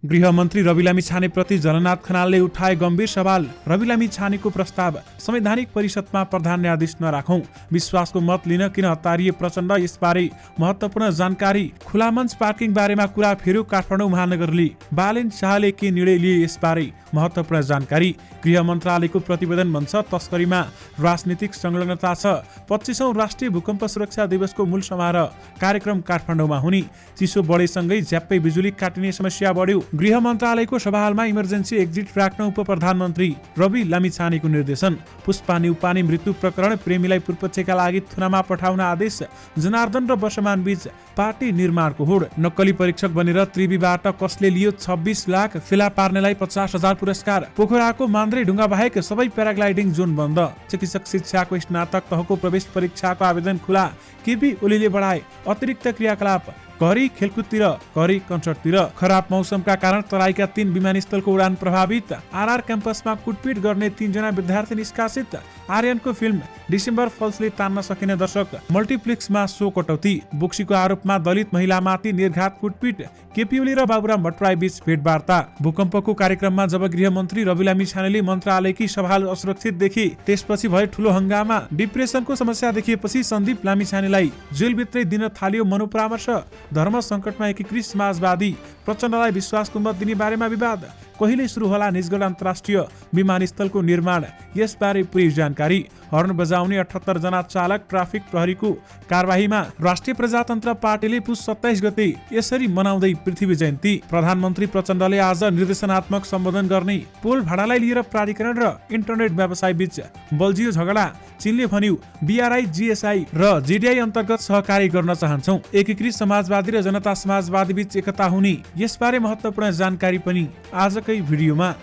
गृहमन्त्री रवि लामिछानेप्रति झलनाथ खनालले उठाए गम्भीर सवाल। रवि लामिछानेको प्रस्ताव, संवैधानिक परिषदमा प्रधान न्यायाधीश नराखौं, विश्वासको मत लिन किन हतारिए प्रचण्ड, यसबारे महत्त्वपूर्ण जानकारी। खुला मञ्च पार्किङ बारेमा कुरा फेर्यो काठमाडौँ महानगरले, बालेन शाहले के निर्णय लिए यसबारे महत्त्वपूर्ण जानकारी। गृह मन्त्रालयको प्रतिवेदन भन्छ तस्करीमा राजनीतिक संलग्नता छ। 25औं राष्ट्रिय भूकम्प सुरक्षा दिवसको मूल समारोह कार्यक्रम काठमाडौँमा हुने। चिसो बढेसँगै झ्याप्पै बिजुली काटिने समस्या बढ्यो। गृह मन्त्रालयको सभाहालमा इमर्जेन्सी एक्जिट राख्न उप प्रधानमन्त्री रवि लामिछानेको निर्देशन। पुष्पा न्युपाने मृत्यु प्रकरण, प्रेमीलाई पूर्वपक्षका लागि थुनामा पठाउन आदेश। जनार्दन र वर्षमान बीच पार्टी निर्माणको होड। नक्कली परीक्षक बनेर त्रिवीबाट कसले लियो 26 लाख, फेला पार्नेलाई 50,000 पुरस्कार। पोखराको मान्द्रे ढुङ्गा बाहेक सबै प्याराग्लाइडिङ जोन बन्द। चिकित्सक शिक्षाको स्नातक तहको प्रवेश परीक्षाको आवेदन खुला। केपी ओलीले बढाए अतिरिक्त क्रियाकलाप, घरी खेलकुदतिर, घरी कन्सर्टतिर। खराब मौसमका कारण तराईका 3 विमानस्थलको उडान प्रभावित। आरआर क्याम्पसमा कुटपिट गर्ने 3 जना विद्यार्थी निष्कासित। आर्यनको फिल्म डिसेम्बर फल्सले तान्न सकेन दर्शक। मल्टिप्लेक्समा सो कटौती। बोक्सीको आरोपमा दलित महिलामाथि निर्घात कुटपिट। केपी ओली र बाबुराम भट्टराई बीच भेटवार्ता। भूकम्पको कार्यक्रममा जब गृहमन्त्री रवि लामिछानेले मन्त्रालयकी सभाहाल असुरक्षित देखे, त्यसपछि भए ठूलो हंगामा। डिप्रेसनको समस्या देखिएपछि सन्दीप लामिछानेलाई जेलभित्रै दिन थालियो मनोपरामर्श। धर्म संकटमा एकीकृत समाजवादी, प्रचण्डलाई विश्वासको मत दिने बारेमा विवाद। कहिले सुरु होला निजगढ अन्तर्राष्ट्रिय विमानस्थलको निर्माण, यसबारे पूरी जानकारी। हर्न बजाउने 78 जना चालक ट्राफिक प्रहरीको कारबाहीमा। राष्ट्रिय प्रजातन्त्र पार्टीले पुस 27 गते यसरी मनाउँदै पृथ्वी जयन्ती। प्रधानमन्त्री प्रचण्डले आज निर्देशनात्मक सम्बोधन गर्ने। पोल भाडालाई लिएर प्राधिकरण र इन्टरनेट व्यवसाय बीच बल्झियो झगडा। चीनले भन्यो बीआरआई, जीएसआई र जीडीआई अन्तर्गत सहकारी गर्न चाहन्छौं। एकीकृत समाजवादी र जनता समाजवादी बीच एकता हुने, यसबारे महत्त्वपूर्ण जानकारी पनि आजकै भिडियोमा।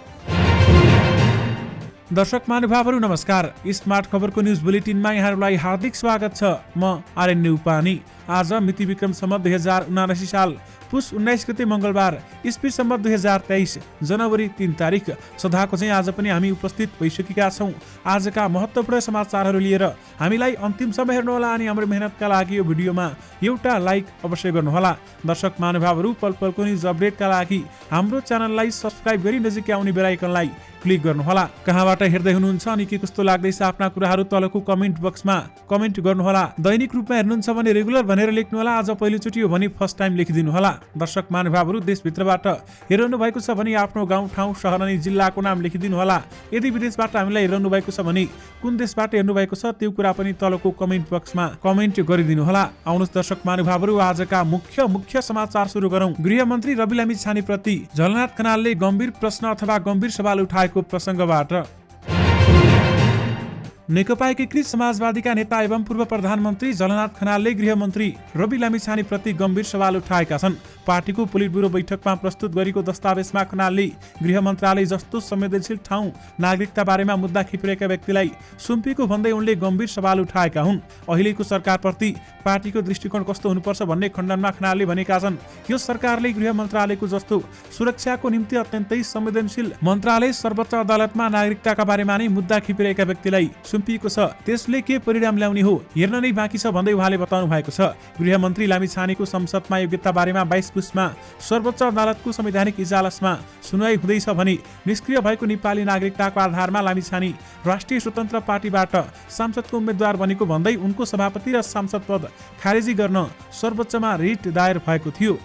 दर्शक महानुभावहरू नमस्कार। स्मार्ट खबरको न्युज बुलेटिनमा यहाँहरूलाई हार्दिक स्वागत छ। म आर्यन न्युपाने। आज मिति विक्रम सम्वत 2079 साल पुस 19 गते मंगलबार, इस्वी सम्वत 2023 जनवरी 3 तारिक। सदाको चाहिँ आज पनि हामी उपस्थित भइसकेका छौं आजका महत्त्वपूर्ण समाचारहरू लिएर। हामीलाई अन्तिमसम्म हेर्नुहोला अनि हाम्रो मेहनतका लागि यो भिडियोमा एउटा लाइक अवश्य गर्नुहोला। दर्शक महानुभावहरू, पल पलको न्युज अपडेटका लागि हाम्रो च्यानललाई सब्स्क्राइब गरी नजिकै आउने बेल आइकनलाई क्लिक गर्नुहोला। कहाँबाट हेर्दै हुनुहुन्छ अनि के कस्तो लाग्दैछ आफ्ना कुराहरू तलको कमेन्ट बक्समा कमेन्ट गर्नुहोला। दैनिक रूपमा हेर्नुहुन्छ भने रेगुलर भनेर लेख्नुहोला। आज पहिलोचोटि हो भने फर्स्ट टाइम लेखिदिनु होला। दर्शक महानुभावहरू, देशभित्रबाट हेरिरहनु भएको छ भने आफ्नो गाउँ, ठाउँ, शहर अनि जिल्लाको नाम लेखिदिनु होला। यदि विदेशबाट हामीलाई हेरिरहनु भएको छ भने कुन देशबाट हेर्नु भएको छ त्यो कुरा पनि तलको कमेन्ट बक्समा कमेन्ट गरिदिनु होला। आउनुहोस् दर्शक महानुभावहरू, आजका मुख्य समाचार सुरु गरौँ। गृहमन्त्री रवि लामिछानेप्रति झलनाथ खनालले गम्भीर प्रश्न अथवा गम्भीर सवाल उठाएको प्रसङ्गबाट नेकपा एकीकृत समाजवादीका नेता एवं पूर्व प्रधानमन्त्री झलनाथ खनालले गृहमन्त्री रवि लामिछानेप्रति गम्भीर सवाल उठाएका छन्। पार्टीको पोलिट ब्युरो बैठकमा प्रस्तुत गरेको दस्तावेजमा खनालले गृह मन्त्रालय जस्तो संवेदनशील ठाउँ, नागरिकता बारेमा मुद्दा खिपिरहेका व्यक्तिलाई सुम्पिएको भन्दै उनले गम्भीर सवाल उठाएका हुन्। अहिलेको सरकारप्रति पार्टीको दृष्टिकोण कस्तो हुनुपर्छ भन्ने खण्डनमा खनालले भनेका छन्। यो सरकारले गृह मन्त्रालयको जस्तो सुरक्षाको निम्ति अत्यन्तै संवेदनशील मन्त्रालय सर्वोच्च अदालतमा नागरिकताका बारेमा नै मुद्दा खिपिरहेका व्यक्तिलाई सुम्पिएको छ। त्यसले के परिणाम ल्याउने हो हेर्न नै बाँकी छ भन्दै उहाँले बताउनु भएको छ। गृहमन्त्री लामिछानेको संसदमा योग्यता बारेमा 22 पुसमा सर्वोच्च अदालतको संवैधानिक इजलासमा सुनवाई हुँदैछ भने निष्क्रिय भएको नेपाली नागरिकताको आधारमा लामिछाने राष्ट्रिय स्वतन्त्र पार्टीबाट सांसदको उम्मेद्वार बनेको भन्दै उनको सभापति र सांसद पद खारेजी गर्न सर्वोच्चमा रिट दायर भएको थियो।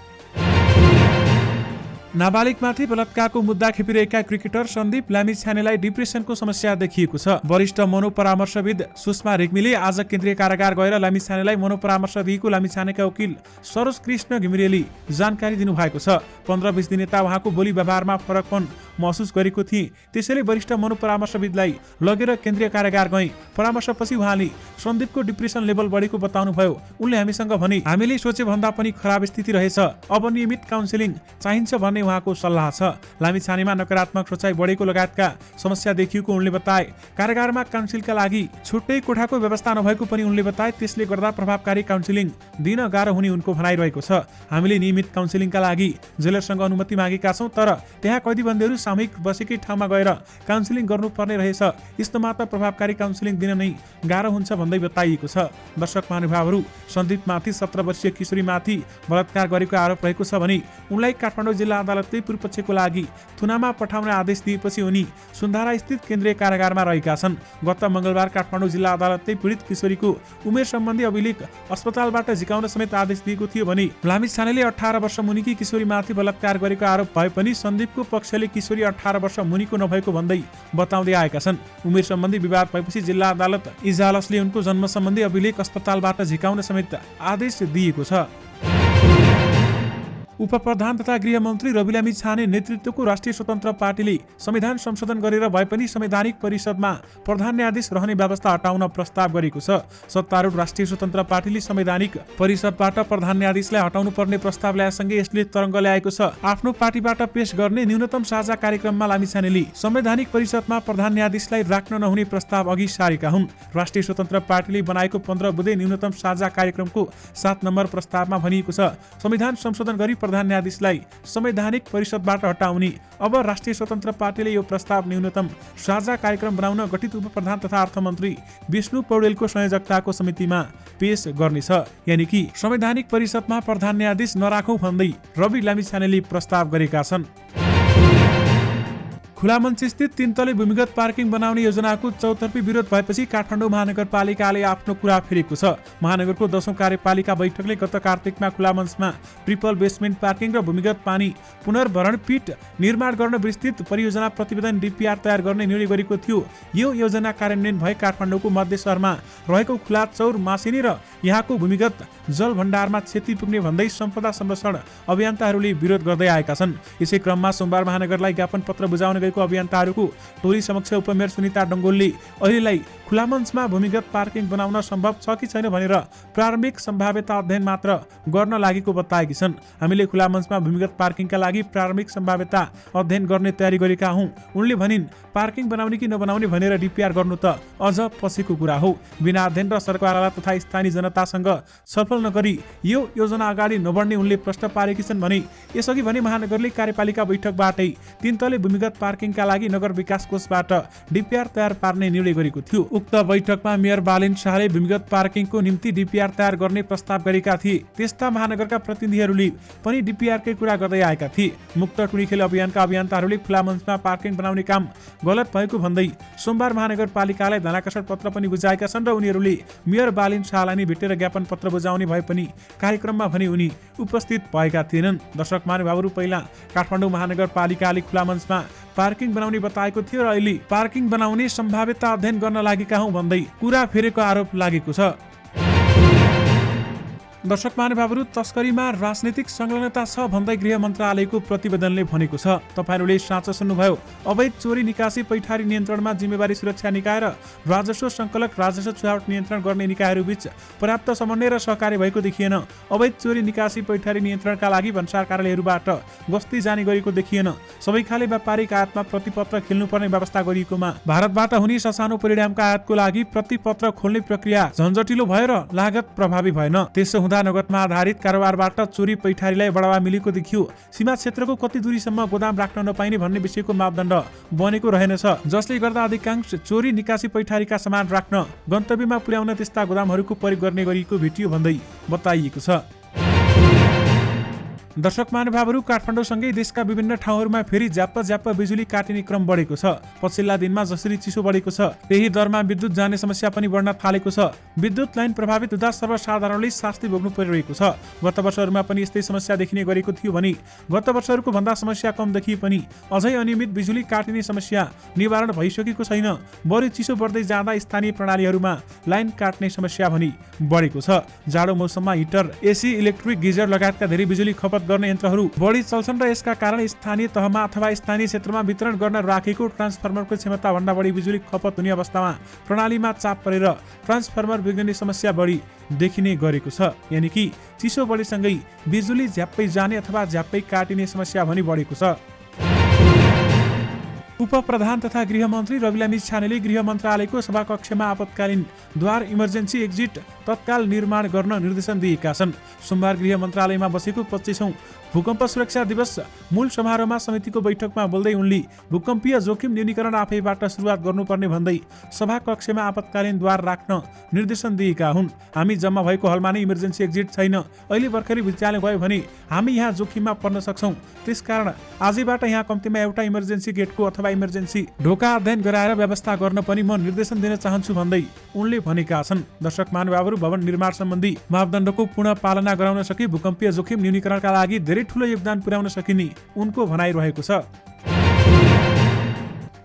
नाबालिगमाथि बलात्कारको मुद्दा खेपिरहेका क्रिकेटर सन्दीप लामिछानेलाई डिप्रेसनको समस्या देखिएको छ। वरिष्ठ मनोपरामर्शविद सुषमा रेग्मीले आज केन्द्रीय कारागार गएर लामिछानेलाई मनोपरामर्श दिएको लामिछानेका वकिल सरोज कृष्ण घिमिरेले जानकारी दिनुभएको छ। 15-20 दिन यता उहाँको बोली व्यवहारमा फरकपन महसुस गरेको थिए। त्यसैले वरिष्ठ मनोपरामर्शविदलाई लगेर केन्द्रीय कारागार गए। परामर्शपछि उहाँले सन्दीपको डिप्रेसन लेभल बढेको बताउनुभयो। उनले हामीसँग भने, हामीले सोचे भन्दा पनि खराब स्थिति रहेछ, अब नियमित काउन्सिलिङ चाहिन्छ भन्ने उहाँको सल्लाह छ। लामिछानेमा नकारात्मक सोचाइ बढेको लगायतका समस्या देखिएको उनले बताए। कारागारमा काउन्सिलका लागि छुट्टै कोठाको व्यवस्था नभएको पनि उनले बताए। त्यसले गर्दा प्रभावकारी काउन्सिलिङ दिन गाह्रो हुने उनको भनाइरहेको छ। हामीले नियमित काउन्सिलिङका लागि जेलरसँग अनुमति मागेका छौँ, तर त्यहाँ कैदीबन्दीहरू सामूहिक बसेकै ठाउँमा गएर काउन्सिलिङ गर्नुपर्ने रहेछ। यस्तोमा त प्रभावकारी काउन्सिलिङ दिन नै गाह्रो हुन्छ भन्दै बताइएको छ। दर्शक महानुभावहरू, सन्दीपमाथि 17 वर्षीय किशोरीमाथि बलात्कार गरेको आरोप रहेको छ भने उनलाई काठमाडौँ जिल्ला अदालतले पूर्वपक्षको लागि थुनामा पठाउने आदेश दिएपछि उनी सुन्धारा स्थित केन्द्रीय कारागारमा रहेका छन्। गत मंगलबार काठमाडौँ जिल्ला अदालतले पीडित किशोरीको उमेर सम्बन्धी अभिलेख अस्पतालबाट झिकाउन समेत आदेश दिएको थियो भने लामी छानेले 18 वर्ष मुनिकी किशोरीमाथि बलात्कार गरेको आरोप भए पनि सन्दीपको पक्षले किशोरी 18 वर्ष मुनिको नभएको भन्दै बताउँदै आएका छन्। उमेर सम्बन्धी विवाद भएपछि जिल्ला अदालत इजालसले उनको जन्म सम्बन्धी अभिलेख अस्पतालबाट झिकाउन समेत आदेश दिएको छ। उपप्रधान तथा गृहमन्त्री रवि लामी छाने नेतृत्वको राष्ट्रिय स्वतन्त्र पार्टीले संविधान संशोधन गरेर भए पनि संवैधानिक परिषदमा प्रधान न्यायाधीश रहने व्यवस्था हटाउन प्रस्ताव गरेको छ। सत्तारूढ राष्ट्रिय स्वतन्त्र पार्टीले संवैधानिक परिषदबाट प्रधान न्यायाधीशलाई हटाउनु पर्ने प्रस्ताव ल्याएसँगै यसले तरङ्ग ल्याएको छ। आफ्नो पार्टीबाट पेश गर्ने न्यूनतम साझा कार्यक्रममा लामी छानेले संवैधानिक परिषदमा प्रधान न्यायाधीशलाई राख्न नहुने प्रस्ताव अघि सारेका हुन्। राष्ट्रिय स्वतन्त्र पार्टीले बनाएको 15 बुँदे न्यूनतम साझा कार्यक्रमको 7 नम्बर प्रस्तावमा भनिएको छ, संविधान संशोधन गरी प्रधान न्यायाधीशलाई संवैधानिक परिषदबाट हटाउने। अब राष्ट्रिय स्वतन्त्र पार्टीले यो प्रस्ताव न्यूनतम साझा कार्यक्रम बनाउन गठित उपप्रधान तथा अर्थमन्त्री विष्णु पौडेलको संयोजकताको समितिमा पेश गर्नेछ। यानि कि संवैधानिक परिषदमा प्रधान न्यायाधीश नराखौं भन्दै रवि लामी छानेले प्रस्ताव गरेका छन्। खुला मञ्च स्थित 3 तले भूमिगत पार्किङ बनाउने योजनाको चौतर्फी विरोध भएपछि काठमाडौँ महानगरपालिकाले आफ्नो कुरा फेरेको छ। महानगरको 10औं कार्यपालिका बैठकले गत कार्तिकमा खुला मञ्चमा ट्रिपल बेसमेन्ट पार्किङ र भूमिगत पानी पुनर्भरण पिट निर्माण गर्न विस्तृत परियोजना प्रतिवेदन DPR तयार गर्ने निर्णय गरेको थियो। यो योजना कार्यान्वयन भए काठमाडौँको मध्य शहरमा रहेको खुला चौर मासिनी र यहाँको भूमिगत जल भण्डारमा क्षति पुग्ने भन्दै सम्पदा संरक्षण अभियन्ताहरूले विरोध गर्दै आएका छन्। यसै क्रममा सोमबार महानगरलाई ज्ञापन पत्र बुझाउन गएको अभियन्ताहरूको टोली समक्ष उपमेयर सुनिता डङ्गोलले अहिलेलाई खुला मञ्चमा भूमिगत पार्किङ बनाउन सम्भव छ कि छैन भनेर प्रारम्भिक सम्भाव्यता अध्ययन मात्र गर्न लागेको बताएकी छन्। हामीले खुला मञ्चमा भूमिगत पार्किङका लागि प्रारम्भिक सम्भाव्यता अध्ययन गर्ने तयारी गरेका हौं। उनले भनिन्, पार्किङ बनाउने कि नबनाउने भनेर DPR गर्नु त अझ पछिको कुरा हो। बिना अध्ययन र सरकारवाला तथा स्थानीय जनतासँग छलफल नगरी यो योजना अगाडि नबढ्ने उनले प्रश्न पारेकी छन् भने यसअघि भने महानगरले कार्यपालिका बैठकबाटै 3 तले भूमिगत पार्किङका लागि नगर विकास कोषबाट DPR तयार पार्ने निर्णय गरेको थियो। उक्त बैठकमा मेयर बालिन शाहले भूमिगत पार्किङको निम्ति DPR तयार गर्ने प्रस्ताव गरेका थिए। त्यस्ता महानगरका प्रतिनिधिहरूले पनि DPR कै कुरा गर्दै आएका थिए। मुक्त टुँडीखेल अभियानका अभियन्ताहरूले खुला मञ्चमा पार्किङ बनाउने काम गलत भएको भन्दै सोमबार महानगरपालिकालाई ध्यानाकर्षण पत्र पनि बुझाएका छन् र उनीहरूले मेयर बालिन शाहलाई नै भेटेर ज्ञापन पत्र बुझाउने भए पनि कार्यक्रममा भने उनी उपस्थित भएका थिएनन्। दर्शक महानुभावहरू, पहिला काठमाडौँ महानगरपालिकाले खुला मञ्चमा पार्किङ बनाउने बताएको थियो र अहिले पार्किङ बनाउने सम्भाव्यता अध्ययन गर्न लागेका हौं भन्दै कुरा फेरेको आरोप लागेको छ। दर्शक महानुभावहरू, तस्करीमा राजनीतिक संलग्नता छ भन्दै गृह मन्त्रालयको प्रतिवेदनले भनेको छ। तपाईहरूले साँचो सुन्नुभयो। अवैध चोरी निकासी पैठारी नियन्त्रणमा जिम्मेवारी सुरक्षा निकाय र राजस्व संकलक राजस्व छुवाट नियन्त्रण गर्ने निकायहरूबीच पर्याप्त समन्वय र सहकार्य भएको देखिएन। अवैध चोरी निकासी पैठारी नियन्त्रणका लागि भन्सार कार्यालयहरूबाट गस्ती जाने गरेको देखिएन। सबै खाले व्यापारिक आयातमा प्रतिपत्र खेल्नुपर्ने व्यवस्था गरिएकोमा भारतबाट हुने ससानो परिणामका आयातको लागि प्रतिपत्र खोल्ने प्रक्रिया झन्झटिलो भयो र लागत प्रभावी भएन। त्यसो हुँदा नगदमा आधारित कारोबारबाट चोरी पैठारीलाई बढावा मिलेको देखियो। सीमा क्षेत्रको कति दूरीसम्म गोदाम राख्न नपाइने भन्ने विषयको मापदण्ड बनेको रहेनछ, जसले गर्दा अधिकांश चोरी निकासी पैठारीका सामान राख्न गन्तव्यमा पुर्याउन त्यस्ता गोदामहरूको प्रयोग गर्ने गरिएको भेटियो भन्दै बताइएको छ। दर्शक महानुभावहरू, काठमाडौँसँगै देशका विभिन्न ठाउँहरूमा फेरि ज्याप्प बिजुली काटिने क्रम बढेको छ। पछिल्ला दिनमा जसरी चिसो बढेको छ त्यही दरमा विद्युत जाने समस्या पनि बढ्न थालेको छ। विद्युत लाइन प्रभावित हुँदा सर्वसाधारणले शास्ति भोग्नु परिरहेको छ। गत वर्षहरूमा पनि यस्तै समस्या देखिने गरेको थियो भने गत वर्षहरूको भन्दा समस्या कम देखिए पनि अझै अनियमित बिजुली काटिने समस्या निवारण भइसकेको छैन। बढी चिसो बढ्दै जाँदा स्थानीय प्रणालीहरूमा लाइन काट्ने समस्या पनि बढेको छ। जाडो मौसममा हिटर, AC, इलेक्ट्रिक गिजर लगायतका धेरै बिजुली खपत गर्ने यन्त्रहरू बढी चल्छन् र यसका कारण स्थानीय तहमा अथवा स्थानीय क्षेत्रमा वितरण गर्न राखेको ट्रान्सफर्मरको क्षमता भन्दा बढी बिजुली खपत हुने अवस्थामा प्रणालीमा चाप परेर ट्रान्सफर्मर बिग्रिने समस्या बढी देखिने गरेको छ। यानि कि चिसो बढीसँगै बिजुली झ्याप्पै जाने अथवा झ्याप्पै काटिने समस्या पनि बढेको छ। उपप्रधान तथा गृहमन्त्री रवि लामी छानेले गृह मन्त्रालयको सभाकक्षमा आपतकालीन द्वार इमर्जेन्सी एक्जिट तत्काल निर्माण गर्न निर्देशन दिएका छन्। सोमबार गृह मन्त्रालयमा बसेको 25औं भूकम्प सुरक्षा दिवस मूल समारोहमा समितिको बैठकमा बोल्दै उनले भूकम्पीय जोखिम न्यूनीकरण आफैबाट सुरुवात गर्नुपर्ने भन्दै सभा कक्षमा आपतकालीन द्वार राख्न निर्देशन दिएका हुन्। हामी जम्मा भएको हलमा नै इमर्जेन्सी एक्जिट छैन। अहिले भर्खरै भूचाल भयो भने हामी यहाँ जोखिममा पर्न सक्छौँ। त्यसकारण आजैबाट यहाँ कम्तीमा एउटा इमर्जेन्सी गेटको अथवा इमर्जेन्सी ढोका अध्ययन गराएर व्यवस्था गर्न पनि म निर्देशन दिन चाहन्छु भन्दै उनले भनेका छन्। दर्शक महानुभावहरू, भवन निर्माण सम्बन्धी मापदण्डको पूर्ण पालना गराउन सकी भूकम्पीय जोखिम न्यूनीकरणका लागि धेरै ठूलो योगदान पुर्याउन सकिने उनको भनाइरहेको छ।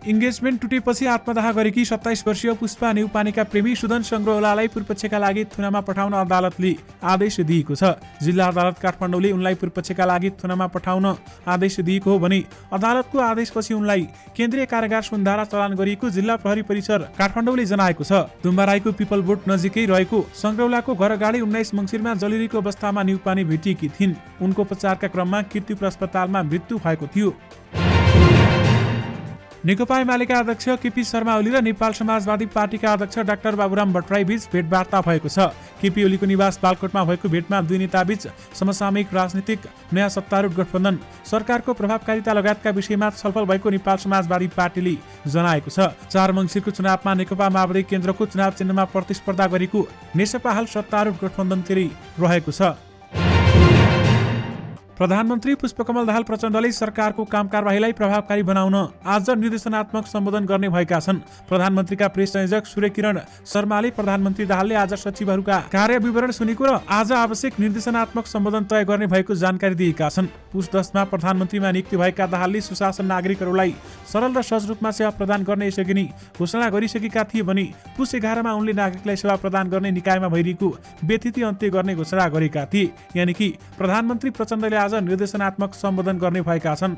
इन्गेजमेन्ट टुटेपछि आत्मदाह गरेकी 27 वर्षीय पुष्पा न्युपानेका प्रेमी सुदन सङ्ग्रौलालाई पूर्वपक्षका लागि थुनामा पठाउन अदालतले आदेश दिएको छ। जिल्ला अदालत काठमाडौँले उनलाई पूर्वपक्षका लागि थुनामा पठाउन आदेश दिएको हो भने अदालतको आदेशपछि उनलाई केन्द्रीय कारागार सुनधारा चलान गरिएको जिल्ला प्रहरी परिसर काठमाडौँले जनाएको छ। दुम्बाराईको पिपलबोट नजिकै रहेको सङ्ग्रौलाको घर अगाडि 19 मङ्सिरमा जलिरहेको अवस्थामा न्युपाने भेटिएकी थिइन्। उनको उपचारका क्रममा कीर्तिपुर अस्पतालमा मृत्यु भएको थियो। नेकपा एमालेका अध्यक्ष केपी शर्मा ओली र नेपाल समाजवादी पार्टीका अध्यक्ष डाक्टर बाबुराम भट्टराई बीच भेटवार्ता भएको छ। केपी ओलीको निवास बालकोटमा भएको भेटमा दुई नेताबीच समसामयिक राजनीतिक नयाँ सत्तारूढ गठबन्धन सरकारको प्रभावकारिता लगायतका विषयमा छलफल भएको नेपाल समाजवादी पार्टीले जनाएको छ। 4 मङ्सिरको चुनावमा नेकपा माओवादी केन्द्रको चुनाव चिन्हमा प्रतिस्पर्धा गरेको नेसपा हाल सत्तारूढ गठबन्धनतिरै रहेको छ। प्रधानमन्त्री पुष्पकमल दाहाल प्रचण्डले सरकारको काम कारबाहीलाई प्रभावकारी बनाउन आज निर्देशनात्मक सम्बोधन गर्ने भएका छन्। प्रधानमन्त्रीका प्रेस संयोजक सूर्य किरण शर्माले प्रधानमन्त्री दाहालले आज सचिवहरूका कार्य विवरण सुनेको र आज आवश्यक निर्देशनात्मक सम्बोधन तय गर्ने भएको जानकारी दिएका छन्। पुस 10 मा प्रधानमन्त्रीमा नियुक्ति भएका दाहालले सुशासन नागरिकहरूलाई सरल र सहज रूपमा सेवा प्रदान गर्ने यसअघि नै घोषणा गरिसकेका थिए भने पुस 11 मा उनले नागरिकलाई सेवा प्रदान गर्ने निकायमा भइरहेको व्यथिति अन्त्य गर्ने घोषणा गरेका थिए। यानि कि प्रधानमन्त्री प्रचण्डले आज निर्देशनात्मक सम्बोधन गर्ने भएका छन्।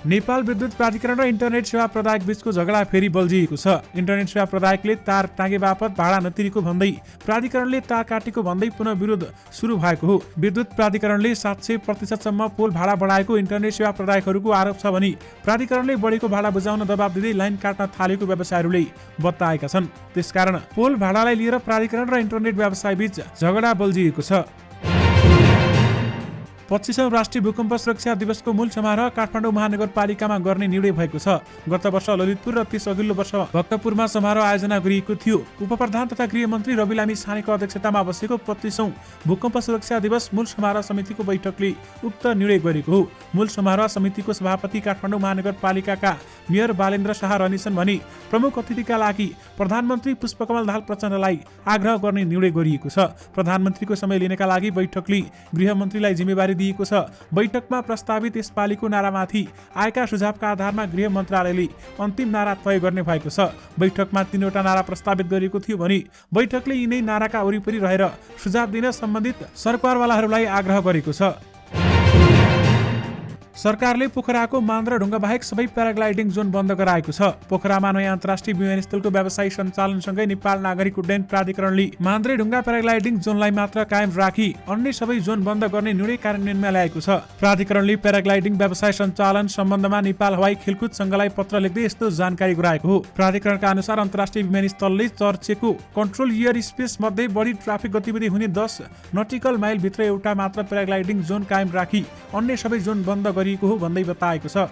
नेपाल विद्युत प्राधिकरण र इन्टरनेट सेवा प्रदायक बीचको झगडा फेरि बल्झिएको छ। इन्टरनेट सेवा प्रदायकले तार टाँगे बापत भाडा नतिरेको भन्दै प्राधिकरणले तार काटेको भन्दै पुनः विरोध सुरु भएको हो। विद्युत प्राधिकरणले 700% सम्म पोल भाडा बढाएको इन्टरनेट सेवा प्रदायकहरूको आरोप छ भने प्राधिकरणले बढेको भाडा बुझाउन दबाब दिँदै लाइन काट्न थालेको व्यवसायीहरूले बताएका छन्। त्यसकारण पोल भाडालाई लिएर प्राधिकरण र इन्टरनेट व्यवसाय बीच झगडा बल्झिएको छ। 25औं राष्ट्रिय भूकम्प सुरक्षा दिवसको मूल समारोह काठमाडौँ महानगरपालिकामा गर्ने निर्णय भएको छ। गत वर्ष ललितपुर र त्यस अघिल्लो वर्ष भक्तपुरमा समारोह आयोजना गरिएको थियो। उपप्रधान तथा गृहमन्त्री रवि लामी छानेको अध्यक्षतामा बसेको 25औं भूकम्प सुरक्षा दिवस मूल समारोह समितिको बैठकले उक्त निर्णय गरेको हो। मूल समारोह समितिको सभापति काठमाडौँ महानगरपालिकाका मेयर बालेन्द्र शाह रहनेछन् भने प्रमुख अतिथिका लागि प्रधानमन्त्री पुष्पकमल दाहाल प्रचण्डलाई आग्रह गर्ने निर्णय गरिएको छ। प्रधानमन्त्रीको समय लिनका लागि बैठकले गृहमन्त्रीलाई जिम्मेवारी दिएको छ। बैठकमा प्रस्तावित यसपालिको नारामाथि आएका सुझावका आधारमा गृह मन्त्रालयले अन्तिम नारा तय गर्ने भएको छ। बैठकमा 3वटा नारा प्रस्तावित गरिएको थियो भने बैठकले यिनै नाराका वरिपरि रहेर सुझाव दिन सम्बन्धित सरकारवालाहरूलाई आग्रह गरेको छ। सरकारले पोखराको मान र ढुङ्गा बाहेक सबै प्याराग्लाइडिङ जोन बन्द गराएको छ। पोखरामा नयाँ अन्तर्राष्ट्रिय विमानस्थलको व्यवसायिक सञ्चालनसँगै नेपाल नागरिक उड्डयन प्राधिकरणले मान र ढुङ्गा प्याराग्लाइडिङ जोनलाई मात्र कायम राखी अन्य सबै जोन बन्द गर्ने निर्णय कार्यान्वयनमा ल्याएको छ। प्राधिकरणले प्याराग्लाइडिङ व्यवसाय सञ्चालन सम्बन्धमा नेपाल हवाई खेलकुद संघलाई पत्र लेख्दै यस्तो जानकारी गराएको हो। प्राधिकरणका अनुसार अन्तर्राष्ट्रिय विमानस्थलले चर्चेको कन्ट्रोल एयर स्पेस मध्ये बढी ट्राफिक गतिविधि हुने 10 नटिकल माइल भित्र एउटा मात्र प्याराग्लाइडिङ जोन कायम राखी अन्य सबै जोन बन्द गरिएको हो भन्दै बताएको छ।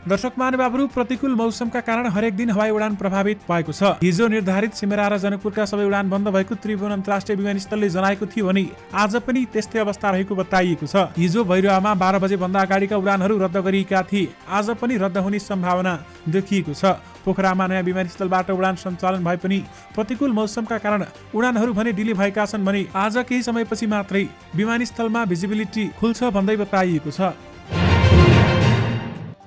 दर्शक महानुभावहरू, प्रतिकूल मौसमका कारण हरेक दिन हवाई उडान प्रभावित भएको छ। हिजो निर्धारित सिमरा र जनकपुरका सबै उडान बन्द भएको त्रिभुवन अन्तर्राष्ट्रिय विमानस्थलले जनाएको थियो भने आज पनि त्यस्तै अवस्था रहेको बताइएको छ। हिजो भैरवामा 12 बजे भन्दा अगाडिका उडानहरू रद्द गरिएका थिए। आज पनि रद्द हुने सम्भावना देखिएको छ। पोखरामा नयाँ विमानस्थलबाट उडान सञ्चालन भए पनि प्रतिकूल मौसमका कारण उडानहरू भने डिले भएका छन् भने आज केही समयपछि मात्रै विमानस्थलमा भिजिबिलिटी खुल्छ भन्दै बताइएको छ।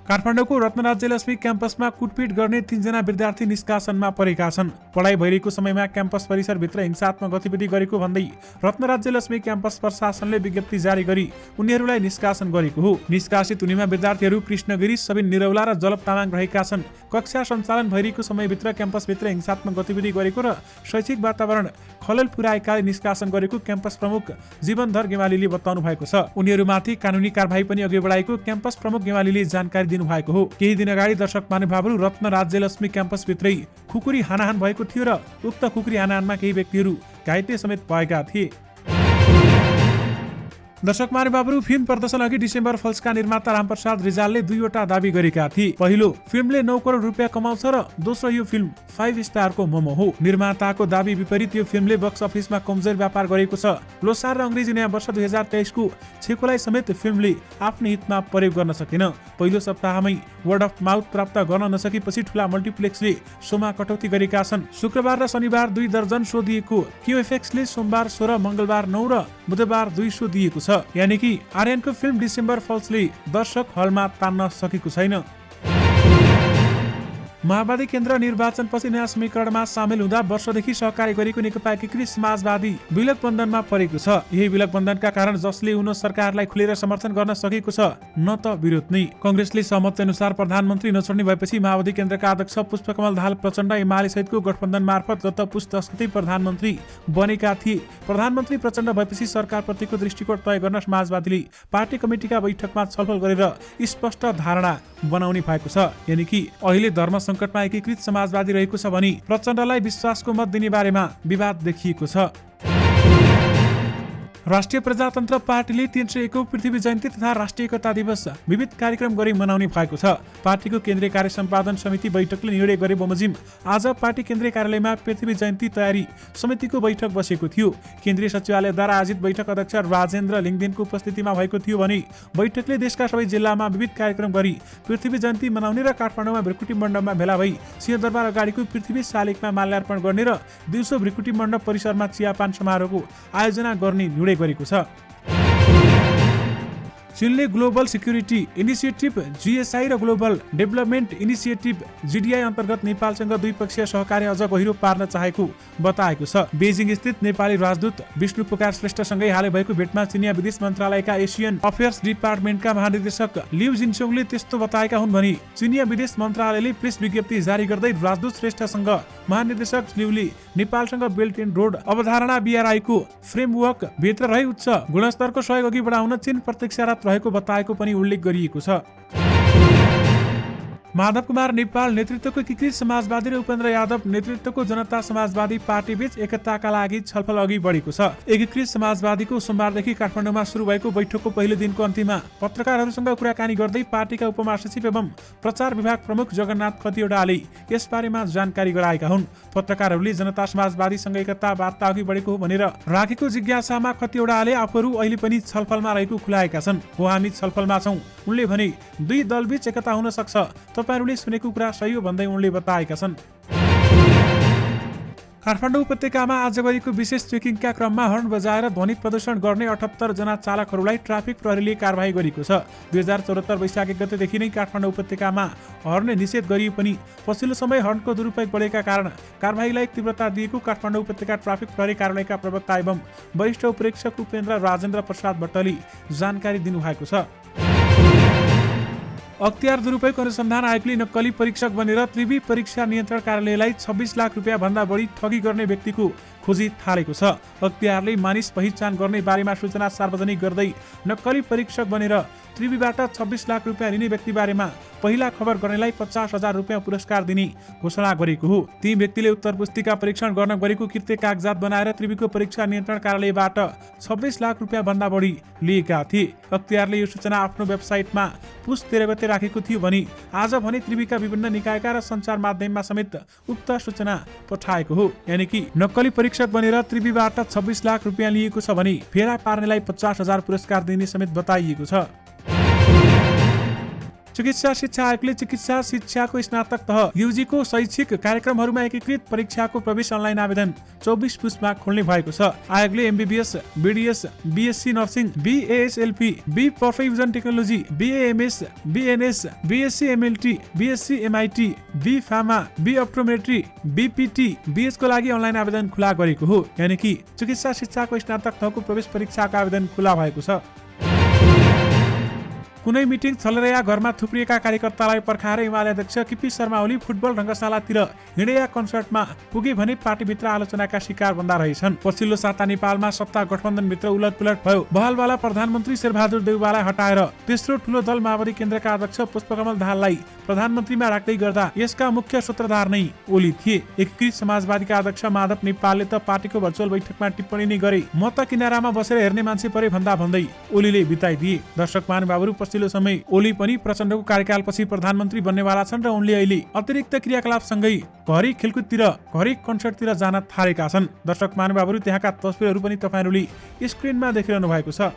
काठमाडौँको रत्नराज्यलक्ष्मी क्याम्पसमा कुटपिट गर्ने 3 जना विद्यार्थी निष्कासनमा परेका छन्। पढाइ भइरहेको समयमा क्याम्पस परिसरभित्र हिंसात्मक गतिविधि गरेको भन्दै रत्नराज्यलक्ष्मी क्याम्पस प्रशासनले विज्ञप्ति जारी गरी उनीहरूलाई निष्कासन गरेको हो। निष्कासित हुनेमा विद्यार्थीहरू कृष्णगिरी, सबिन निरौला र जलप तामाङ रहेका छन्। कक्षा सञ्चालन भइरहेको समयभित्र क्याम्पसभित्र हिंसात्मक गतिविधि गरेको र शैक्षिक वातावरण खलल पुर्याएकाले निष्कासन गरेको क्याम्पस प्रमुख जीवनधर गेवालीले बताउनु भएको छ। उनीहरूमाथि कानुनी कारबाही पनि अघि बढाएको क्याम्पस प्रमुख गेवालीले जानकारी दिनुभएको हो। केही दिन अगाडि दर्शक महानुभावहरू, रत्न राज्यलक्ष्मी क्याम्पसभित्रै खुकुरी हानाहान भएको थियो र उक्त खुकुरी हानाहानमा केही व्यक्तिहरू घाइते समेत भएका थिए। दर्शक महानुभावहरू, फिल्म प्रदर्शन अघि डिसेम्बर फल्सका निर्माता रामप्रसाद रिजालले दुईवटा दावी गरेका थिए। पहिलो, फिल्मले 9 करोड रुपियाँ कमाउँछ र दोस्रो, यो फिल्म 5 स्टारको मोमो हो। निर्माताको दावी विपरीत यो फिल्मले बक्स अफिसमा कमजोर व्यापार गरेको छ। लोसार र अंग्रेजी नयाँ वर्ष 2023 को छेकोलाई समेत फिल्मले आफ्नो हितमा प्रयोग गर्न सकेन। पहिलो सप्ताहमै वर्ड अफ माउथ प्राप्त गर्न नसकेपछि ठूला मल्टिप्लेक्सले सोमा कटौती गरेका छन्। शुक्रबार र शनिबार 2 दर्जन सो दिएको क्युएफएक्सले सोमबार 16, मंगलबार 9 र बुधबार 2 सो दिएको छ। यानी कि आर्यनको फिल्म डिसेम्बर फल्सले दर्शक हलमा तान्न सकेको छैन। माओवादी केन्द्र निर्वाचनपछि नयाँ समीकरणमा सामेल हुँदा वर्षदेखि सहकारी गरेको नेकपा एकीकृत समाजवादी विलक बन्धनमा परेको छ। यही विलक बन्धनका कारण जसले उन सरकारलाई खुलेर समर्थन गर्न सकेको छ, न त विरोध नै। कंग्रेसले सहमति अनुसार प्रधानमन्त्री नछोड्ने भएपछि माओवादी केन्द्रका अध्यक्ष पुष्पकमल दाहाल प्रचण्ड एमाले सहितको गठबन्धन मार्फत गत पुस 10 गते प्रधानमन्त्री बनेका थिए। प्रधानमन्त्री प्रचण्ड भएपछि सरकारप्रतिको दृष्टिकोण तय गर्न समाजवादीले पार्टी कमिटिका बैठकमा छलफल गरेर स्पष्ट धारणा बनाउने भएको छ। यानी कि अहिले धर्म संकटमा एकीकृत समाजवादी रहेको छ भने प्रचण्डलाई विश्वासको मत दिने बारेमा विवाद देखिएको छ। राष्ट्रिय प्रजातन्त्र पार्टीले 301औं पृथ्वी जयन्ती तथा राष्ट्रिय एकता दिवस विविध कार्यक्रम गरी मनाउने भएको छ। पार्टीको केन्द्रीय कार्य सम्पादन समिति बैठकले निर्णय गरे बमोजिम आज पार्टी केन्द्रीय कार्यालयमा पृथ्वी जयन्ती तयारी समितिको बैठक बसेको थियो। केन्द्रीय सचिवालयद्वारा आयोजित बैठक अध्यक्ष राजेन्द्र लिङदेनको उपस्थितिमा भएको थियो भने बैठकले देशका सबै जिल्लामा विविध कार्यक्रम गरी पृथ्वी जयन्ती मनाउने र काठमाडौँमा भृकुटी मण्डपमा भेला भई सिंहदरबार अगाडिको पृथ्वी शालिगमा माल्यार्पण गर्ने र दिउँसो भृकुटी मण्डप परिसरमा चियापान समारोहको आयोजना गर्ने निर्णय गरेको छ। चीनले ग्लोबल सिक्युरिटी इनिसिएटिभ जीएसआई र ग्लोबल डेभलपमेन्ट इनिसिएटिभ जीडीआई अन्तर्गत नेपालसँग द्विपक्षीय सहकार्य अझ गहिरो पार्न चाहेको बताएको छ। बेजिङ स्थित नेपाली राजदूत विष्णु पुकार श्रेष्ठसँगै हालै भएको भेटमा चिनिया विदेश मन्त्रालयका एसियन अफेयर्स डिपार्टमेन्टका महानिर्देशक लिउ जिनसोङले त्यस्तो बताएका हुन् भने चिनिया विदेश मन्त्रालयले प्रेस विज्ञप्ति जारी गर्दै राजदूत श्रेष्ठसँग महानिर्देशक लिउले नेपालसँग बेल्ट एन्ड रोड अवधारणा बीआरआईको फ्रेमवर्क भित्र रही उच्च गुणस्तरको सहयोग अघि बढाउन चीन प्रतीक्षारत रहेको बताएको पनि उल्लेख गरिएको छ। माधव कुमार नेपाल नेतृत्वको एकीकृत समाजवादी र उपेन्द्र यादव नेतृत्वको जनता समाजवादी पार्टी बीच एकताका लागि छलफल अघि बढेको छ। एकीकृत समाजवादीको सोमबारदेखि काठमाडौँमा सुरु भएको बैठकको पहिलो दिनको अन्त्यमा पत्रकारहरूसँग कुराकानी गर्दै पार्टीका उपमहासचिव एवं प्रचार विभाग प्रमुख जगन्नाथ खतिवडाले यसबारेमा जानकारी गराएका हुन्। पत्रकारहरूले जनता समाजवादीसँग एकता वार्ता अघि बढेको हो भनेर राखेको जिज्ञासामा खतिवडाले आफूहरू अहिले पनि छलफलमा रहेको खुलाएका छन्। हो, हामी छलफलमा छौं, उनले भने। दुई दलबीच एकता हुन सक्छ, तपाईहरूले सुनेको कुरा सही हो भन्दै उनले बताएका छन्। काठमाडौँ उपत्यकामा आज गरेको विशेष चेकिङका क्रममा हर्न बजाएर ध्वनि प्रदूषण गर्ने 78 जना चालकहरूलाई ट्राफिक प्रहरीले कारबाही गरेको छ। 2074 वैशाख 1 गतेदेखि नै काठमाडौँ उपत्यकामा हर्न निषेध गरिए पनि पछिल्लो समय हर्नको दुरुपयोग बढेका कारण कारबाहीलाई तीव्रता दिएको काठमाडौँ उपत्यका ट्राफिक प्रहरी कार्यालयका प्रवक्ता एवं वरिष्ठ उपरीक्षक उपेन्द्र राजेन्द्र प्रसाद भट्टले जानकारी दिनुभएको छ। अख्तियार दुरुपयोग अनुसन्धान आयोगले नक्कली परीक्षक बनेर त्रिवी परीक्षा नियन्त्रण कार्यालयलाई 26 लाख रुपियाँ भन्दा बढी ठगी गर्ने व्यक्तिको खोजी थालेको छ। अख्तियारले मानिस पहिचान गर्ने बारेमा सूचना सार्वजनिक गर्दै नक्कली परीक्षक बनेर त्रिवीबाट 26 लाख रुपियाँ लिने व्यक्ति बारेमा पहिला खबर गर्नेलाई 50,000 रुपियाँ पुरस्कार दिने घोषणा गरेको हो। ती व्यक्तिले उत्तर पुस्तिका परीक्षण गर्न गरेको कृत्य कागजात बनाएर त्रिवीको परीक्षा नियन्त्रण कार्यालयबाट 26 लाख रुपियाँ भन्दा बढी लिएका थिए। अख्तियारले यो सूचना आफ्नो वेबसाइटमा पुस 13 गते राखेको थियो भने आज भने त्रिवीका विभिन्न निकायका र सञ्चार माध्यममा समेत उक्त सूचना पठाएको हो। यानी कि नक्कली परीक्षक बनेर त्रिवीबाट 26 लाख रुपियाँ लिएको छ भने फेरा पार्नेलाई 50,000 पुरस्कार दिने समेत बताइएको छ। चिकित्सा शिक्षा आयोगले चिकित्सा शिक्षाको स्नातक तह युजीको शैक्षिक कार्यक्रमहरूमा एकीकृत परीक्षाको प्रवेश अनलाइन आवेदन 24 पुसमा खोल्ने भएको छ। आयोगले MBBS, BDS, BSc nursing, BASLP, B perfusion technology, BAMS, BNS, BSc MLT, BSc MIT, B pharma, B optometry, BPT, BS को लागि अनलाइन आवेदन खुला गरेको हो। यानी कि चिकित्सा शिक्षाको स्नातक तहको प्रवेश परीक्षाको आवेदन खुला भएको छ। कुनै मिटिङ चलेर घरमा थुप्रिएका कार्यकर्तालाई पर्खाएर एमाले अध्यक्ष केपी शर्मा ओली फुटबल रङ्गशालातिर हिँडे या कन्सर्टमा पुगे भने पार्टीभित्र आलोचनाका शिकार बन्दा रहेछन्। पछिल्लो साता नेपालमा सत्ता गठबन्धनभित्र उलटपुलट भयो। बहालवाला प्रधानमन्त्री शेरबहादुर देउवालाई हटाएर तेस्रो ठूलो दल माओवादी केन्द्रका अध्यक्ष पुष्पकमल दाहाललाई प्रधानमन्त्रीमा राख्दै गर्दा यसका मुख्य सूत्रधार नै ओली थिए। एकीकृत समाजवादीका अध्यक्ष माधव नेपालले त पार्टीको भर्चुअल बैठकमा टिप्पणी नै गरे, म त किनारामा बसेर हेर्ने मान्छे परे भन्दा भन्दै ओलीले बिताइदिए। दर्शक महानुभावहरू, पछिल्लो समय ओली पनि प्रचण्डको कार्यकालपछि प्रधानमन्त्री बन्नेवाला छन् र उनले अहिले अतिरिक्त क्रियाकलापसँगै घरि खेलकुदतिर, घरि कन्सर्टतिर जान थालेका छन्। दर्शक महानुभावहरू, त्यहाँका तस्बिरहरू पनि तपाईहरूले स्क्रिनमा देखिरहनु भएको छ।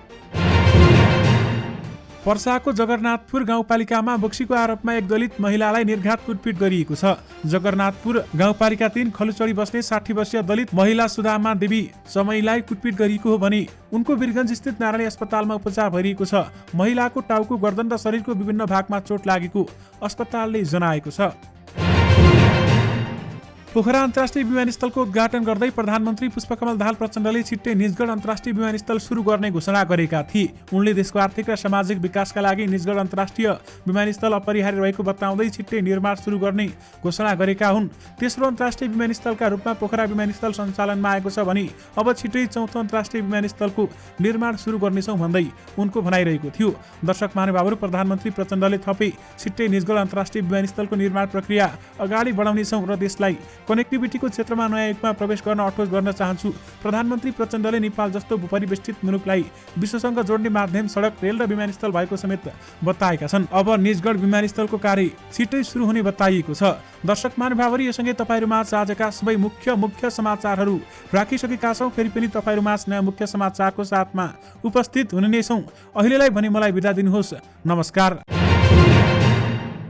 पर्साको जगन्नाथपुर गाउँपालिकामा बोक्सीको आरोपमा एक दलित महिलालाई निर्घात कुटपिट गरिएको छ। जगन्नाथपुर गाउँपालिका 3 खलुचडी बस्ने 60 वर्षीय दलित महिला सुदामा देवी समयलाई कुटपिट गरिएको हो भने उनको वीरगञ्ज स्थित नारायणी अस्पतालमा उपचार भइरहेको छ। महिलाको टाउको, गर्दन र शरीरको विभिन्न भागमा चोट लागेको अस्पतालले जनाएको छ। पोखरा अन्तर्राष्ट्रिय विमानस्थलको उद्घाटन गर्दै प्रधानमन्त्री पुष्पकमल दाहाल प्रचण्डले छिट्टै निजगढ अन्तर्राष्ट्रिय विमानस्थल सुरु गर्ने घोषणा गरेका थिए। उनले देशको आर्थिक र सामाजिक विकासका लागि निजगढ अन्तर्राष्ट्रिय विमानस्थल अपरिहार्य रहेको बताउँदै छिट्टै निर्माण सुरु गर्ने घोषणा गरेका हुन्। तेस्रो अन्तर्राष्ट्रिय विमानस्थलका रूपमा पोखरा विमानस्थल सञ्चालनमा आएको छ भने अब छिट्टै चौथो अन्तर्राष्ट्रिय विमानस्थलको निर्माण सुरु गर्नेछौँ भन्दै उनको भनाइरहेको थियो। दर्शक महानुभावहरू, प्रधानमन्त्री प्रचण्डले थपे छिट्टै निजगढ अन्तर्राष्ट्रिय विमानस्थलको निर्माण प्रक्रिया अगाडि बढाउनेछौँ र देशलाई कनेक्टिभिटीको क्षेत्रमा नयाँ युगमा प्रवेश गर्न अठोट गर्न चाहन्छु। प्रधानमन्त्री प्रचण्डले नेपाल जस्तो भूपरिवेष्टित मुलुकलाई विश्वसँग जोड्ने माध्यम सडक, रेल र विमानस्थल भएको समेत बताएका छन्। अब निजगढ विमानस्थलको कार्य छिट्टै सुरु हुने बताइएको छ। दर्शक महानुभावहरू, यससँगै तपाईँहरूमाझ आजका सबै मुख्य समाचारहरू राखिसकेका छौँ। फेरि पनि तपाईँहरूमाझ नयाँ मुख्य समाचारको साथमा उपस्थित हुने नै छौँ। अहिलेलाई भने मलाई बिदा दिनुहोस्। नमस्कार।